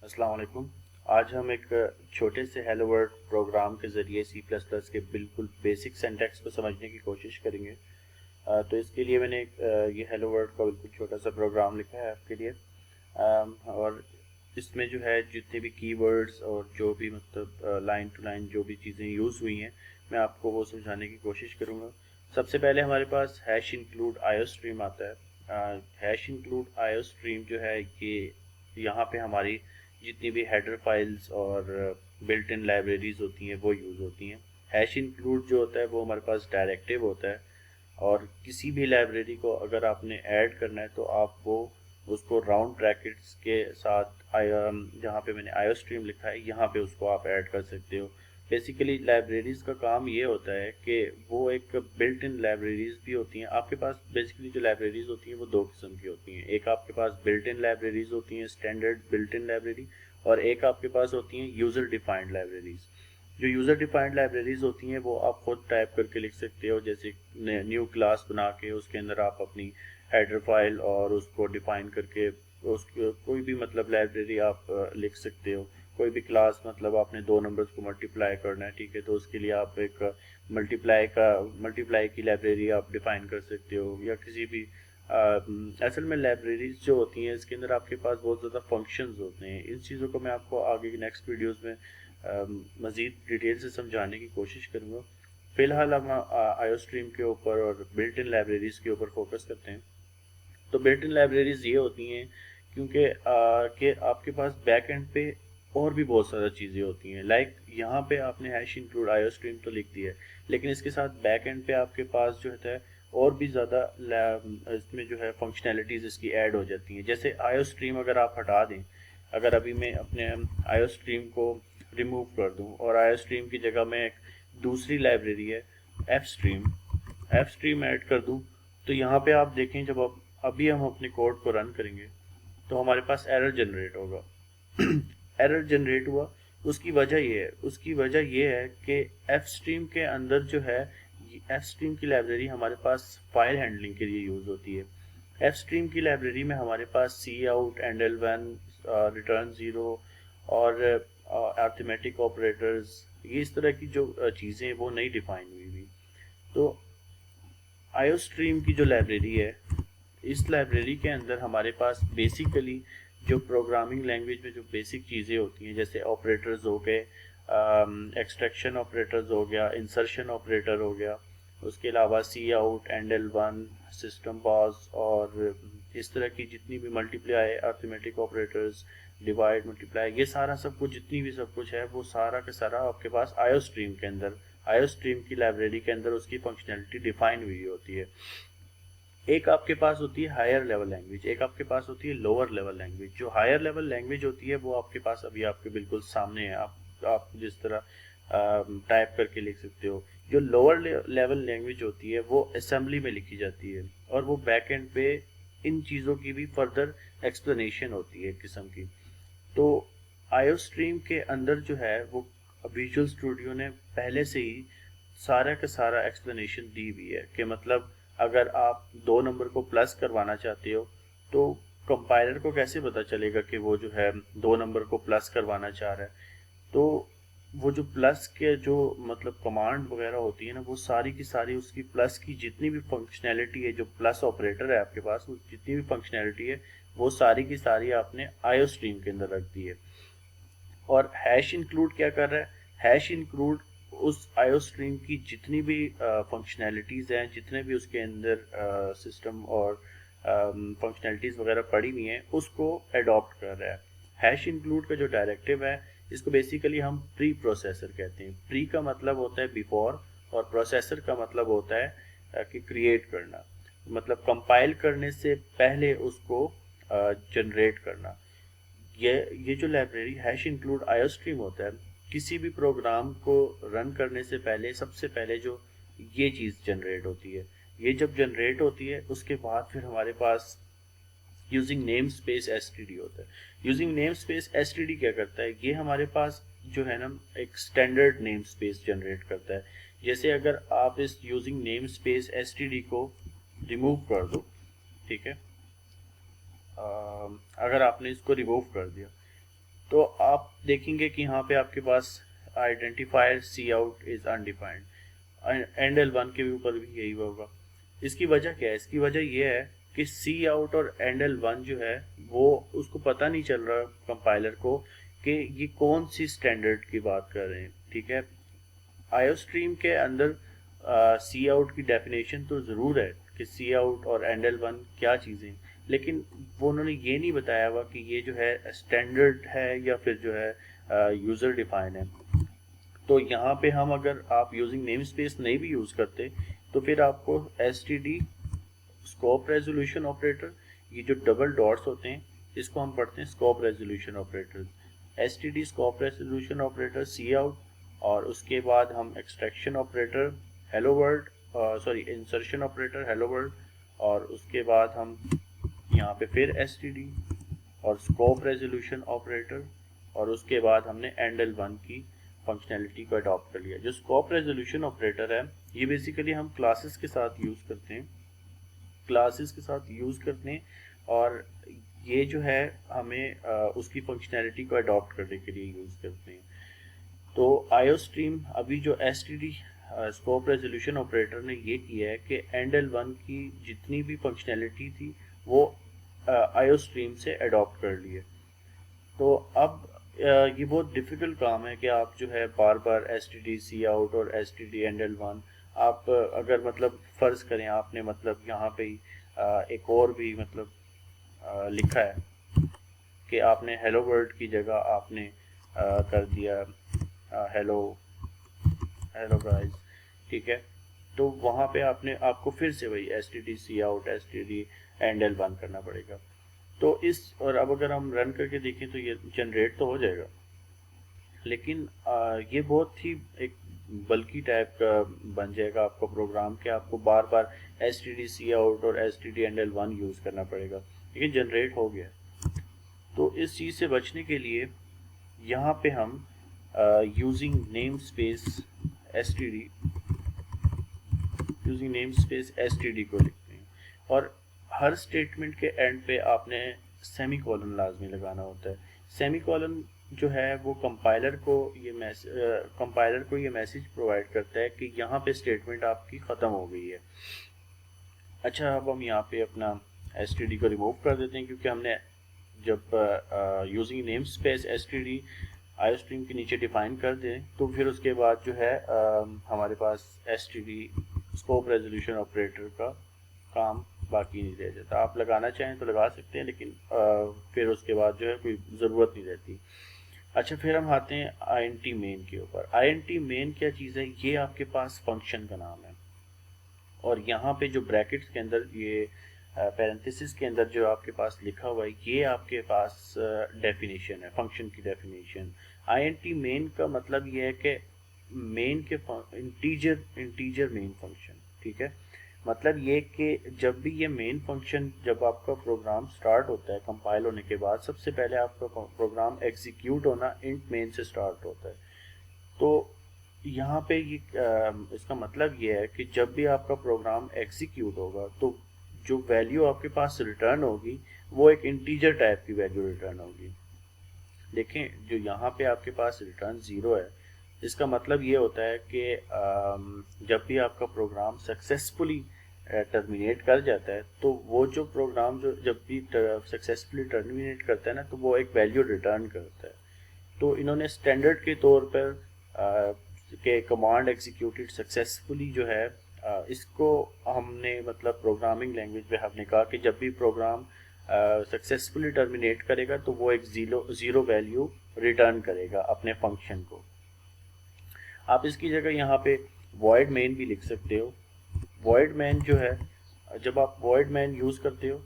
अस्सलाम वालेकुम। आज हम एक छोटे से हेलो वर्ल्ड प्रोग्राम के ज़रिए सी प्लस प्लस के बिल्कुल बेसिक सिंटैक्स को समझने की कोशिश करेंगे। तो इसके लिए मैंने ये हेलो वर्ल्ड का बिल्कुल छोटा सा प्रोग्राम लिखा है आपके लिए। और इसमें जो है जितने भी कीवर्ड्स और जो भी मतलब लाइन टू लाइन जो भी चीज़ें यूज़ हुई हैं, मैं आपको वो समझाने की कोशिश करूँगा। सबसे पहले हमारे पास हैश इंक्लूड आयो स्ट्रीम आता है। हैश इंक्लूड आयो स्ट्रीम जो है ये यहाँ पे हमारी जितनी भी हेडर फाइल्स और बिल्ट इन लाइब्रेरीज होती हैं वो यूज़ होती हैं। हैश इंक्लूड जो होता है वो हमारे पास डायरेक्टिव होता है, और किसी भी लाइब्रेरी को अगर आपने ऐड करना है तो आप वो उसको राउंड ब्रैकेट्स के साथ जहाँ पे मैंने आयो स्ट्रीम लिखा है यहाँ पे उसको आप ऐड कर सकते हो। बेसिकली लाइब्रेरीज का काम ये होता है कि वो एक बिल्ट इन लाइब्रेरीज भी होती हैं आपके पास। बेसिकली जो लाइब्रेरीज होती हैं वो दो किस्म की होती हैं। एक आपके पास बिल्ट इन लाइब्रेरीज होती हैं, स्टैंडर्ड बिल्ट इन लाइब्रेरी, और एक आपके पास होती हैं यूज़र डिफाइंड लाइब्रेरीज। जो यूज़र डिफाइंड लाइब्रेरीज होती हैं वो आप खुद टाइप करके लिख सकते हो, जैसे न्यू क्लास बना के उसके अंदर आप अपनी हेडर फाइल और उसको डिफाइन करके उस कोई भी मतलब लाइब्रेरी आप लिख सकते हो। कोई भी क्लास मतलब आपने दो नंबर्स को मल्टीप्लाई करना है, ठीक है, तो उसके लिए आप एक मल्टीप्लाई की लाइब्रेरी आप डिफाइन कर सकते हो। या किसी भी असल में लाइब्रेरीज जो होती हैं इसके अंदर आपके पास बहुत ज़्यादा फंक्शंस होते हैं। इन चीज़ों को मैं आपको आगे की नेक्स्ट वीडियोस में मज़ीद डिटेल से समझाने की कोशिश करूँगा। फ़िलहाल हम आयो स्ट्रीम के ऊपर और बिल्ट इन लाइब्रेरीज़ के ऊपर फोकस करते हैं। तो बिल्ट इन लाइब्रेरीज़ ये होती हैं क्योंकि कि आपके पास बैक एंड पे और भी बहुत सारी चीज़ें होती हैं। लाइक यहाँ पे आपने हैश इंक्लूड आयो स्ट्रीम तो लिख दिया है, लेकिन इसके साथ बैक एंड पे आपके पास जो है और भी ज़्यादा इसमें जो है फंक्शनैलिटीज़ इसकी ऐड हो जाती हैं। जैसे आयो स्ट्रीम अगर आप हटा दें, अगर अभी मैं अपने आयो स्ट्रीम को रिमूव कर दूं और आयो स्ट्रीम की जगह में एक दूसरी लाइब्रेरी है एफ स्ट्रीम ऐड कर दूं, तो यहाँ पे आप देखें जब आप अभी हम अपने कोड को रन करेंगे तो हमारे पास एरर जनरेट होगा। एरर जनरेट हुआ, उसकी वजह ये है कि एफ स्ट्रीम के अंदर जो है एफ स्ट्रीम की लाइब्रेरी हमारे पास फाइल हैंडलिंग के लिए यूज़ होती है। एफ स्ट्रीम की लाइब्रेरी में हमारे पास cout, endl one, return zero और अर्थमेटिक ऑपरेटर्स, ये इस तरह की जो चीज़ें वो नहीं डिफाइन हुई हुई। तो आयो स्ट्रीम की जो लाइब्रेरी है, इस लाइब्रेरी के अंदर हमारे पास बेसिकली जो प्रोग्रामिंग लैंग्वेज में जो बेसिक चीज़ें होती हैं, जैसे ऑपरेटर्स हो गए, एक्सट्रैक्शन ऑपरेटर्स हो गया, इंसर्शन ऑपरेटर हो गया, उसके अलावा सी आउट, एंडल वन, सिस्टम पास और इस तरह की जितनी भी multiply, arithmetic operators, divide, multiply, ये सारा सब कुछ जितनी भी सब कुछ है वो सारा का सारा आपके पास आयो स्ट्रीम के अंदर, आयो स्ट्रीम की लाइब्रेरी के अंदर उसकी फंक्शनैलिटी डिफाइन हुई होती है। एक आपके पास होती है हायर लेवल लैंग्वेज, एक आपके पास होती है लोअर लेवल लैंग्वेज। जो हायर लेवल लैंग्वेज होती है वो आपके पास अभी आपके बिल्कुल सामने है, आप जिस तरह टाइप करके लिख सकते हो। जो लोअर लेवल लैंग्वेज होती है वो असेंबली में लिखी जाती है, और वो बैक एंड पे इन चीज़ों की भी फर्दर एक्सप्लेनेशन होती है एक किस्म की। तो आयो स्ट्रीम के अंदर जो है वो विजुअल स्टूडियो ने पहले से ही सारा का सारा एक्सप्लेनेशन दी हुई है कि मतलब अगर आप दो नंबर को प्लस करवाना चाहते हो तो कंपाइलर को कैसे पता चलेगा कि वो जो है दो नंबर को प्लस करवाना चाह रहा है। तो वो जो प्लस के जो मतलब कमांड वगैरह होती है ना, वो सारी की सारी उसकी प्लस की जितनी भी फंक्शनैलिटी है, जो प्लस ऑपरेटर है आपके पास, वो जितनी भी फंक्शनैलिटी है वो सारी की सारी आपने आयो स्ट्रीम के अंदर रख दी है। और हैश इंक्लूड क्या कर रहा है? हैश इंक्लूड उस आयो स्ट्रीम की जितनी भी फंक्शनैलिटीज़ हैं, जितने भी उसके अंदर सिस्टम और फंक्शनैलिटीज़ वगैरह पड़ी हुई हैं, उसको अडॉप्ट कर रहा है। हैश इंक्लूड का जो डायरेक्टिव है इसको बेसिकली हम प्री प्रोसेसर कहते हैं। प्री का मतलब होता है बिफोर, और प्रोसेसर का मतलब होता है कि क्रिएट करना, मतलब कंपाइल करने से पहले उसको जनरेट करना। ये जो लाइब्रेरी हैश इंक्लूड आयो स्ट्रीम होता है, किसी भी प्रोग्राम को रन करने से पहले सबसे पहले जो ये चीज़ जनरेट होती है, ये जब जनरेट होती है उसके बाद फिर हमारे पास using namespace S T D होता है। Using namespace S T D क्या करता है? ये हमारे पास जो है ना एक स्टैंडर्ड नेम स्पेस जनरेट करता है। जैसे अगर आप इस using namespace S T D को रिमूव कर दो, ठीक है, अगर आपने इसको रिमूव कर दिया तो आप देखेंगे कि यहाँ पे आपके पास identifier cout is undefined, and L1 के ऊपर भी यही होगा। इसकी वजह क्या है? इसकी वजह यह है कि सी आउट और एंड L1 जो है वो उसको पता नहीं चल रहा कंपाइलर को कि ये कौन सी स्टैंडर्ड की बात कर रहे हैं। ठीक है, आयोस्ट्रीम के अंदर सी आउट की डेफिनेशन तो ज़रूर है कि सी आउट और एंड L1 क्या चीज़ें, लेकिन वो उन्होंने ये नहीं बताया हुआ कि ये जो है स्टैंडर्ड है या फिर जो है यूज़र डिफाइन है। तो यहाँ पे हम अगर आप यूजिंग नेम स्पेस नहीं भी यूज़ करते तो फिर आपको STD स्कोप रेजोल्यूशन ऑपरेटर, ये जो डबल डॉट्स होते हैं इसको हम पढ़ते हैं scope resolution operator, STD scope resolution operator C out, और उसके बाद हम extraction operator hello world, sorry insertion operator hello world, और उसके बाद हम यहाँ पे फिर STD और स्कोप रेजोल्यूशन ऑपरेटर, और उसके बाद हमने एंड L1 की फंक्शनैलिटी को अडॉप्ट कर लिया। जो स्कोप रेजोल्यूशन ऑपरेटर है ये बेसिकली हम क्लासेस के साथ यूज़ करते हैं, और ये जो है हमें उसकी फंक्शनैलिटी को अडॉप्ट करने के लिए यूज़ करते हैं। तो आयोस्ट्रीम अभी जो STD स्कोप रेजोल्यूशन ऑपरेटर ने ये किया है कि एंड L1 की जितनी भी फंक्शनैलिटी थी वो आयोस्ट्रीम से अडॉप्ट कर लिए। तो अब ये बहुत डिफ़िकल्ट काम है कि आप जो है बार बार STD सी आउट और STD एंड L1 आप अगर मतलब फ़र्ज़ करें आपने मतलब यहाँ पे ही एक और भी मतलब लिखा है कि आपने हेलो वर्ल्ड की जगह आपने कर दिया हेलो हेलो गाइस। ठीक है, तो वहाँ पे आपको फिर से वही STD C out STD end L1 करना पड़ेगा। तो इस और अब अगर हम रन करके देखें तो ये जनरेट तो हो जाएगा, लेकिन ये बहुत ही एक बल्कि टाइप का बन जाएगा आपका प्रोग्राम कि आपको बार बार STD सी आउट और STD एंड L1 यूज़ करना पड़ेगा, लेकिन जनरेट हो गया। तो इस चीज़ से बचने के लिए यहाँ पे हम यूजिंग नेम स्पेस STD को लिखते हैं, और हर स्टेटमेंट के एंड पे आपने सेमीकोलन लाजमी लगाना होता है। सेमीकोलन जो है वो कंपाइलर को ये मैसेज प्रोवाइड करता है कि यहाँ पे स्टेटमेंट आपकी ख़त्म हो गई है। अच्छा, अब हम यहाँ पे अपना STD को रिमूव कर देते हैं, क्योंकि हमने जब using name space STD iostream के नीचे डिफाइन कर दें तो फिर उसके बाद जो है हमारे पास STD स्कोप रेजोल्यूशन ऑपरेटर का काम बाकी नहीं रह जाता। आप लगाना चाहें तो लगा सकते हैं, लेकिन फिर उसके बाद जो है कोई ज़रूरत नहीं रहती। अच्छा, फिर हम आते हैं INT मेन के ऊपर। INT मेन क्या चीज़ है? ये आपके पास फंक्शन का नाम है, और यहाँ पे जो ब्रैकेट्स के अंदर ये पैरेंथेसिस के अंदर जो आपके पास लिखा हुआ है ये आपके पास डेफिनेशन है, फंक्शन की डेफिनेशन। INT मेन का मतलब ये है कि मेन के इंटीजर मेन फंक्शन। ठीक है, मतलब ये कि जब भी ये मेन फंक्शन जब आपका प्रोग्राम स्टार्ट होता है कंपाइल होने के बाद, सबसे पहले आपका प्रोग्राम एग्जीक्यूट होना इंट मेन से स्टार्ट होता है। तो यहाँ पे ये इसका मतलब ये है कि जब भी आपका प्रोग्राम एग्जीक्यूट होगा तो जो वैल्यू आपके पास रिटर्न होगी वो एक इंटीजर टाइप की वैल्यू रिटर्न होगी। देखें, जो यहाँ पे आपके पास रिटर्न 0 है, इसका मतलब ये होता है कि जब भी आपका प्रोग्राम सक्सेसफुली टर्मिनेट कर जाता है तो वो जो प्रोग्राम जो जब भी सक्सेसफुली टर्मिनेट करता है ना, तो वो एक वैल्यू रिटर्न करता है। तो इन्होंने स्टैंडर्ड के तौर पर के कमांड एग्जीक्यूटेड सक्सेसफुली जो है इसको हमने मतलब प्रोग्रामिंग लैंग्वेज में हमने कहा कि जब भी प्रोग्राम सक्सेसफुली टर्मिनेट करेगा तो वो एक ज़ीरो वैल्यू रिटर्न करेगा अपने फंक्शन को। आप इसकी जगह यहाँ पे void main भी लिख सकते हो। void main जो है, जब आप void main यूज़ करते हो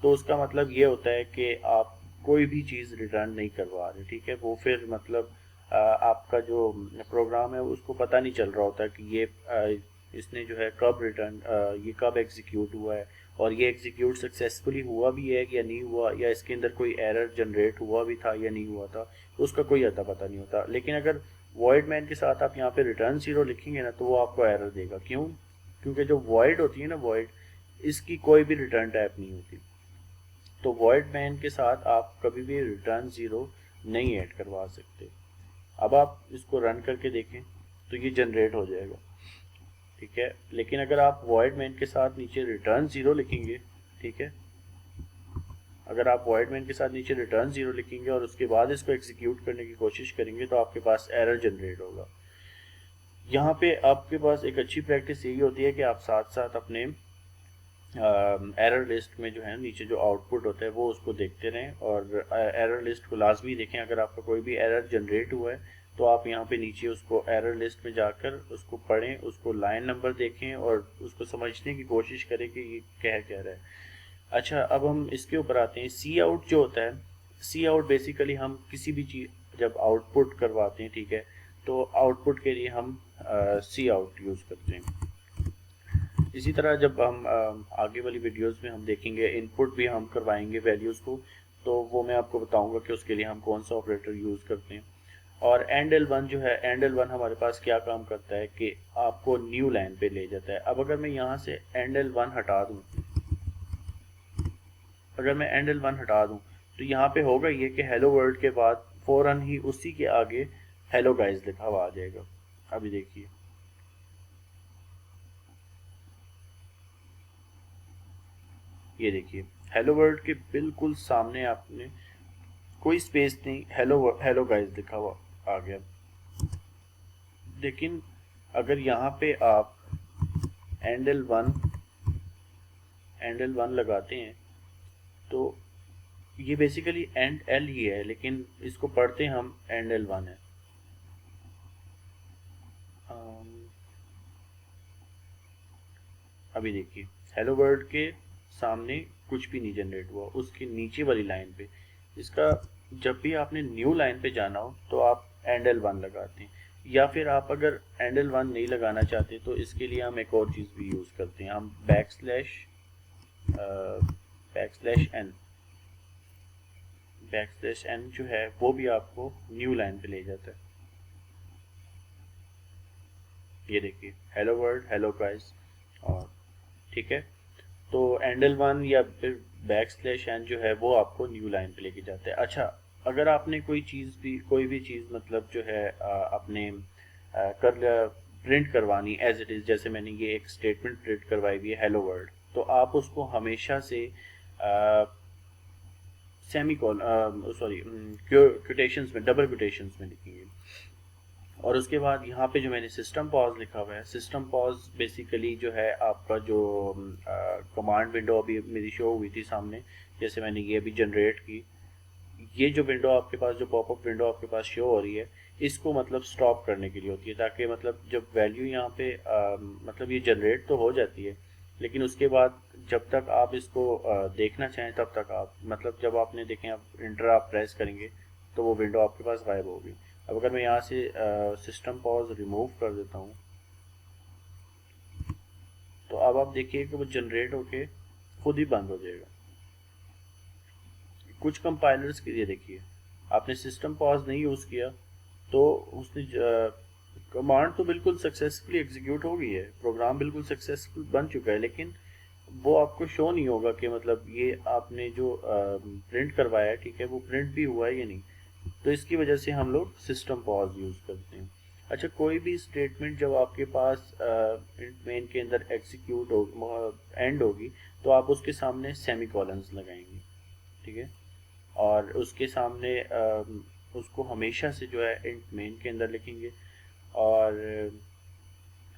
तो उसका मतलब ये होता है कि आप कोई भी चीज़ रिटर्न नहीं करवा रहे। ठीक है, वो फिर मतलब आपका जो प्रोग्राम है उसको पता नहीं चल रहा होता कि ये इसने जो है कब रिटर्न ये कब एग्जीक्यूट हुआ है, और ये एग्जीक्यूट सक्सेसफुली हुआ भी है या नहीं हुआ, या इसके अंदर कोई एरर जनरेट हुआ भी था या नहीं हुआ था, तो उसका कोई अता पता नहीं होता। लेकिन अगर void main के साथ आप यहाँ पे रिटर्न 0 लिखेंगे ना तो वो आपको एरर देगा। क्यों? क्योंकि जो void होती है ना, void, इसकी कोई भी रिटर्न टाइप नहीं होती। तो void main के साथ आप कभी भी रिटर्न 0 नहीं ऐड करवा सकते। अब आप इसको रन करके देखें तो ये जनरेट हो जाएगा, ठीक है। लेकिन अगर आप वॉइड मेन के साथ नीचे रिटर्न 0 लिखेंगे, ठीक है, अगर आप वॉइड मेन के साथ नीचे रिटर्न 0 लिखेंगे और उसके बाद इसको एग्जीक्यूट करने की कोशिश करेंगे तो आपके पास एरर जनरेट होगा। यहाँ पे आपके पास एक अच्छी प्रैक्टिस यही होती है कि आप साथ साथ अपने एरर लिस्ट में जो है नीचे जो आउटपुट होता है वो उसको देखते रहें, और एरर लिस्ट को लाजमी देखें। अगर आपका कोई भी एरर जनरेट हुआ है तो आप यहाँ पे नीचे उसको एरर लिस्ट में जाकर उसको पढ़ें, उसको लाइन नंबर देखें और उसको समझने की कोशिश करें कि ये कह रहा है। अच्छा, अब हम इसके ऊपर आते हैं। सी आउट जो होता है, सी आउट बेसिकली हम किसी भी चीज़ जब आउटपुट करवाते हैं, ठीक है, तो आउटपुट के लिए हम सी आउट यूज़ करते हैं। इसी तरह जब हम आगे वाली वीडियोस में हम देखेंगे इनपुट भी हम करवाएंगे वैल्यूज़ को, तो वो मैं आपको बताऊंगा कि उसके लिए हम कौन सा ऑपरेटर यूज़ करते हैं। और एंड L1 जो है, एंड L1 हमारे पास क्या काम करता है कि आपको न्यू लाइन पे ले जाता है। अब अगर मैं यहाँ से एंड L1 हटा दूँ, अगर मैं एंड L1 हटा दूँ तो यहाँ पे होगा ये कि हेलो वर्ल्ड के बाद फ़ौरन ही उसी के आगे हेलो गाइस लिखा हुआ आ जाएगा। अभी देखिए, ये देखिए हेलो वर्ल्ड के बिल्कुल सामने आपने कोई स्पेस नहीं, हेलो हेलो गाइस लिखा हुआ आ गया। लेकिन अगर यहाँ पे आप एंड L1 लगाते हैं तो ये बेसिकली एंड L ही है, लेकिन इसको पढ़ते हम एंड L1 है। अभी देखिए हेलो वर्ल्ड के सामने कुछ भी नहीं जनरेट हुआ, उसके नीचे वाली लाइन पे इसका, जब भी आपने न्यू लाइन पे जाना हो तो आप एंड L1 लगाते हैं। या फिर आप अगर एंड L1 नहीं लगाना चाहते तो इसके लिए हम एक और चीज़ भी यूज़ करते हैं, हम बैक स्लैश एन जो है वो भी आपको न्यू लाइन पे ले जाता है। ये देखिए हेलो वर्ल्ड, हेलो गाइस, और ठीक है, तो एंड L1 या फिर बैक स्लैश एन जो है वो आपको न्यू लाइन पे लेके जाता है। अच्छा, अगर आपने कोई भी चीज़ मतलब जो है अपने कर प्रिंट करवानी एज इट इज़, जैसे मैंने ये एक स्टेटमेंट प्रिंट करवाई हुई है हेलो वर्ल्ड, तो आप उसको हमेशा से सेमी कॉल सॉरी क्योटेशंस में, डबल क्योटेशंस में लिखेंगे। और उसके बाद यहाँ पे जो मैंने सिस्टम पॉज लिखा हुआ है, सिस्टम पॉज बेसिकली जो है आपका जो कमांड विंडो अभी मेरी शो हुई थी सामने, जैसे मैंने ये अभी जनरेट की, ये जो विंडो आपके पास, जो पॉपअप विंडो आपके पास शो हो रही है, इसको मतलब स्टॉप करने के लिए होती है, ताकि मतलब जब वैल्यू यहाँ पे मतलब ये जनरेट तो हो जाती है, लेकिन उसके बाद जब तक आप इसको देखना चाहें तब तक आप मतलब जब आपने देखें आप इंटर आप प्रेस करेंगे तो वो विंडो आपके पास गायब होगी। अब अगर मैं यहाँ से सिस्टम पॉज रिमूव कर देता हूँ तो अब आप देखिए कि वो जनरेट होके खुद ही बंद हो जाएगा। कुछ कंपाइलर्स के लिए देखिए आपने सिस्टम पॉज नहीं यूज़ किया तो उसने कमांड तो बिल्कुल सक्सेसफुली एग्जीक्यूट हो गई है, प्रोग्राम बिल्कुल सक्सेसफुल बन चुका है, लेकिन वो आपको शो नहीं होगा कि मतलब ये आपने जो प्रिंट करवाया है, ठीक है, वो प्रिंट भी हुआ है या नहीं। तो इसकी वजह से हम लोग सिस्टम पॉज यूज़ करते हैं। अच्छा, कोई भी स्टेटमेंट जब आपके पास मेन के अंदर एग्जीक्यूट हो एंड होगी तो आप उसके सामने सेमी कॉलन्स लगाएंगे, ठीक है, और उसके सामने उसको हमेशा से जो है इंट मेन के अंदर लिखेंगे। और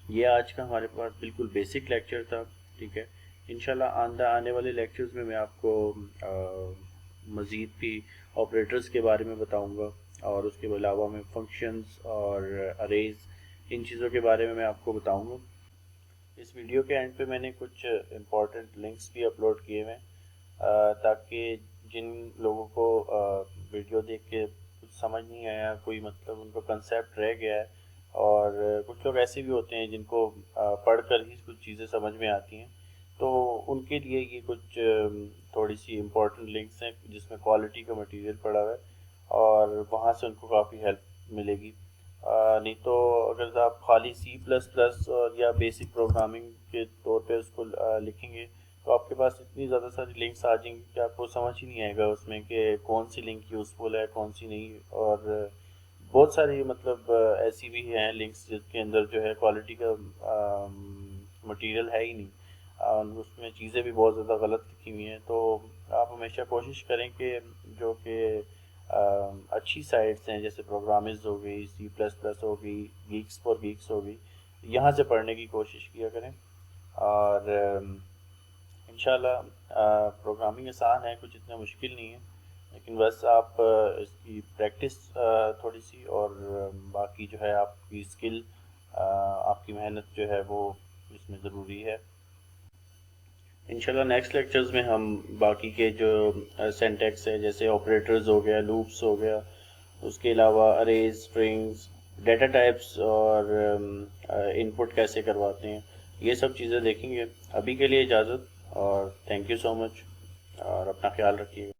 ये आज का हमारे पास बिल्कुल बेसिक लेक्चर था, ठीक है। इंशाल्लाह आने वाले लेक्चर्स में मैं आपको मज़ीद भी ऑपरेटर्स के बारे में बताऊंगा, और उसके अलावा मैं फंक्शंस और अरेज, इन चीज़ों के बारे में मैं आपको बताऊंगा। इस वीडियो के एंड पे मैंने कुछ इम्पोर्टेंट लिंक्स भी अपलोड किए हुए हैं, ताकि जिन लोगों को वीडियो देख के कुछ समझ नहीं आया, कोई मतलब उनको कंसेप्ट रह गया है, और कुछ लोग ऐसे भी होते हैं जिनको पढ़कर ही कुछ चीज़ें समझ में आती हैं, तो उनके लिए ये कुछ थोड़ी सी इम्पोर्टेंट लिंक्स हैं जिसमें क्वालिटी का मटेरियल पड़ा हुआ है, और वहाँ से उनको काफ़ी हेल्प मिलेगी। नहीं तो अगर आप खाली C++ और या बेसिक प्रोग्रामिंग के तौर पे उसको लिखेंगे तो आपके पास इतनी ज़्यादा सारी लिंक्स आ जाएंगी कि आपको समझ ही नहीं आएगा उसमें कि कौन सी लिंक यूज़फुल है कौन सी नहीं। और बहुत सारी मतलब ऐसी भी हैं लिंक्स जिसके अंदर जो है क्वालिटी का मटेरियल है ही नहीं, उसमें चीज़ें भी बहुत ज़्यादा गलत लिखी हुई हैं। तो आप हमेशा कोशिश करें कि जो कि अच्छी साइट्स हैं जैसे प्रोग्रामिज़ हो गई, C++ हो गई, गीक्स फॉर गीक्स हो गई, यहाँ से पढ़ने की कोशिश किया करें। और इंशाल्लाह प्रोग्रामिंग आसान है, कुछ इतना मुश्किल नहीं है, लेकिन बस आप इसकी प्रैक्टिस थोड़ी सी और बाकी जो है आपकी स्किल, आपकी मेहनत जो है वो इसमें ज़रूरी है। इंशाल्लाह नेक्स्ट लेक्चर्स में हम बाकी के जो सिंटैक्स है जैसे ऑपरेटर्स हो गया, लूप्स हो गया, उसके अलावा अरेज, स्ट्रिंग्स, डेटा टाइप्स और इनपुट कैसे करवाते हैं, ये सब चीज़ें देखेंगे। अभी के लिए इजाज़त और थैंक यू सो मच और अपना ख्याल रखिएगा।